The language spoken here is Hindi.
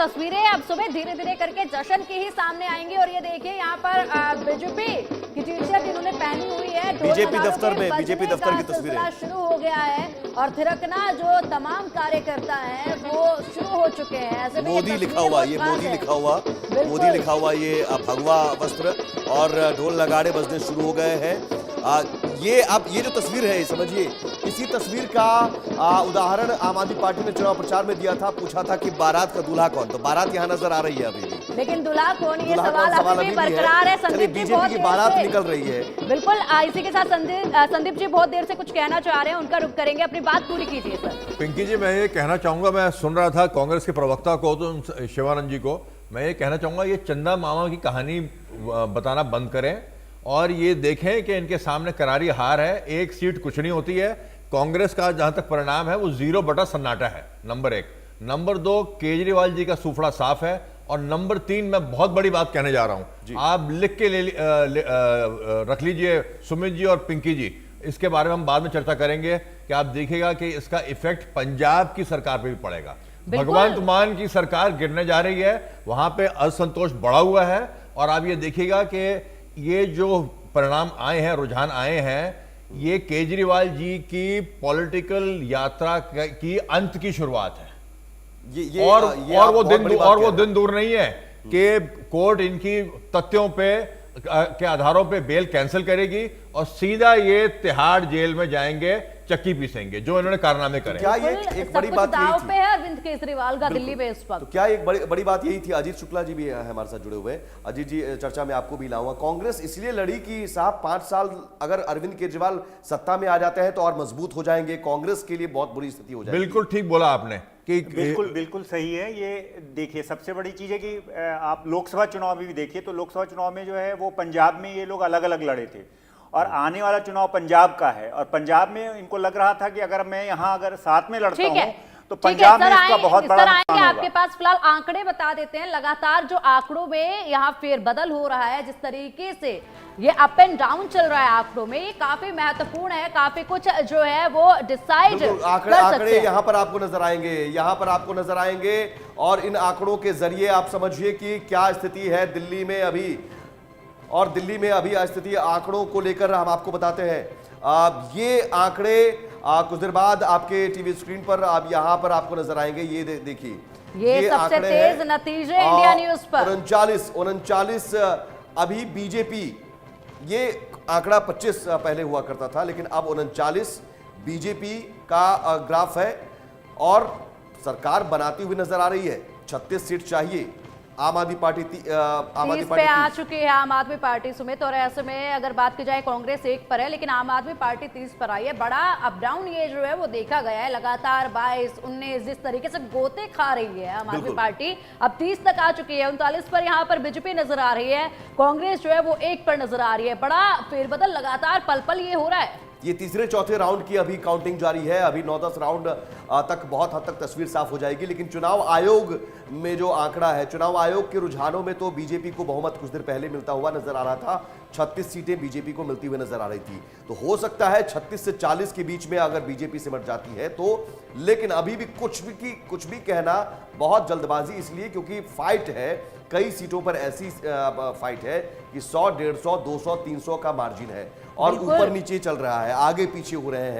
तस्वीरें अब सुबह धीरे धीरे करके जश्न की ही सामने आएंगी। और ये देखिए यहाँ पर बीजेपी की टी शर्ट इन्होंने पहनी हुई है, बीजेपी दफ्तर में बीजेपी दफ्तर की तस्वीरें शुरू हो गया है और थिरकना जो तमाम कार्यकर्ता हैं वो शुरू हो चुके हैं। ऐसे में मोदी लिखा हुआ, ये मोदी लिखा हुआ, मोदी लिखा हुआ ये भगवा वस्त्र और ढोल नगाड़े बजने शुरू हो गए हैं। ये अब ये जो तस्वीर है समझिए, इसी तस्वीर का उदाहरण आम आदमी पार्टी ने चुनाव प्रचार में दिया था। पूछा था कि बारात का दूल्हा कौन, तो बारात यहाँ नजर आ रही है अभी भी, लेकिन दूल्हा कौन, ये सवाल अभी भी बरकरार है। संदीप जी बीजेपी की बारात निकल रही है। बिल्कुल, इसी के साथ संदीप जी बहुत देर से कुछ कहना चाह रहे हैं, उनका रुख करेंगे, अपनी बात पूरी कीजिए सर। पिंकी जी, मैं ये कहना चाहूंगा, मैं सुन रहा था कांग्रेस के प्रवक्ता को, तो शिवानंद जी को, मैं ये कहना चाहूंगा ये चंदा मामा की कहानी बताना बंद करें और ये देखें कि इनके सामने करारी हार है। एक सीट कुछ नहीं होती है। कांग्रेस का जहां तक परिणाम है वो 0 बटा सन्नाटा है, नंबर 1। नंबर 2, केजरीवाल जी का सूफड़ा साफ है। और नंबर 3, मैं बहुत बड़ी बात कहने जा रहा हूं, आप लिख के रख लीजिए सुमित जी और पिंकी जी, इसके बारे में हम बाद में चर्चा करेंगे कि आप देखिएगा कि इसका इफेक्ट पंजाब की सरकार पे भी पड़ेगा। भगवंत मान की सरकार गिरने जा रही है, वहां पे असंतोष बढ़ा हुआ है। और आप ये देखिएगा कि ये जो परिणाम आए हैं, रुझान आए हैं, ये केजरीवाल जी की पॉलिटिकल यात्रा की अंत की शुरुआत है। वो दिन दूर नहीं है कि कोर्ट इनकी तथ्यों पे के आधारों पे बेल कैंसिल करेगी और सीधा ये तिहाड़ जेल में जाएंगे, चक्की पीसेंगे, जो इन्होंने कारनामे करे। क्या ये एक बड़ी बात यही थी? अरविंद केजरीवाल का दिल्ली में इस वक्त, तो क्या एक बड़ी बात यही थी? अजीत शुक्ला जी भी है हमारे साथ जुड़े हुए। अजीत जी, चर्चा में आपको भी लाऊंगा। कांग्रेस इसलिए लड़ी कि साहब 5 साल अगर अरविंद केजरीवाल सत्ता में आ जाते हैं तो और मजबूत हो जाएंगे, कांग्रेस के लिए बहुत बुरी स्थिति हो जाएगी। बिल्कुल ठीक बोला आपने कि बिल्कुल सही है। ये देखिए, सबसे बड़ी चीज है कि आप लोकसभा चुनाव में भी देखिए तो लोकसभा चुनाव में जो है वो पंजाब में ये लोग अलग अलग लड़े थे और आने वाला चुनाव पंजाब का है। और पंजाब में इनको लग रहा था कि अगर मैं यहाँ अगर साथ में लड़ता हूँ तो पंजाब में इसका बहुत बड़ा नुकसान होगा। आपके पास फिलहाल आंकड़े बता देते हैं। लगातार जो आंकड़ों में यहाँ फेरबदल हो रहा है, जिस तरीके से ये अप एंड डाउन चल रहा है आंकड़ों में, ये काफी महत्वपूर्ण है। काफी कुछ जो है वो डिसाइड आंकड़े यहाँ पर आपको नजर आएंगे, यहाँ पर आपको नजर आएंगे। और इन आंकड़ों के जरिए आप समझिए कि क्या स्थिति है दिल्ली में अभी। और दिल्ली में अभी स्थिति आंकड़ों को लेकर हम आपको बताते हैं। ये आंकड़े कुछ देर बाद आपके टीवी स्क्रीन पर आप यहां पर आपको नजर आएंगे। ये देखिए, ये सबसे तेज नतीजे इंडिया न्यूज पर। 39 अभी बीजेपी, ये आंकड़ा 25 पहले हुआ करता था, लेकिन अब 39 बीजेपी का ग्राफ है और सरकार बनाती हुई नजर आ रही है। 36 सीट चाहिए। आम आदमी पार्टी पे आ चुकी है आम आदमी पार्टी सुमित। और ऐसे में अगर बात की जाए, कांग्रेस 1 पर है लेकिन आम आदमी पार्टी 30 पर आई है। बड़ा अप डाउन ये जो है वो देखा गया है। लगातार 22, 19 जिस तरीके से गोते खा रही है आम आदमी पार्टी, अब 30 तक आ चुकी है। 39 पर यहाँ पर बीजेपी नजर आ रही है, कांग्रेस जो है वो 1 पर नजर आ रही है। बड़ा फेरबदल लगातार पल पल ये हो रहा है। ये तीसरे चौथे राउंड की अभी काउंटिंग जारी है। अभी 9-10 राउंड तक बहुत हद तक तस्वीर साफ हो जाएगी। लेकिन चुनाव आयोग में जो आंकड़ा है, चुनाव आयोग के रुझानों में तो बीजेपी को बहुमत कुछ देर पहले मिलता हुआ नजर आ रहा था। 36 सीटें बीजेपी को मिलती हुई नजर आ रही थी। तो हो सकता है 36 से 40 के बीच में अगर बीजेपी सिमट जाती है तो। लेकिन अभी भी कुछ भी कहना बहुत जल्दबाजी, इसलिए क्योंकि फाइट है। कई सीटों पर ऐसी फाइट है कि 100, 150, 200, 300 का मार्जिन है और ऊपर नीचे चल रहा है, आगे पीछे हो रहे हैं।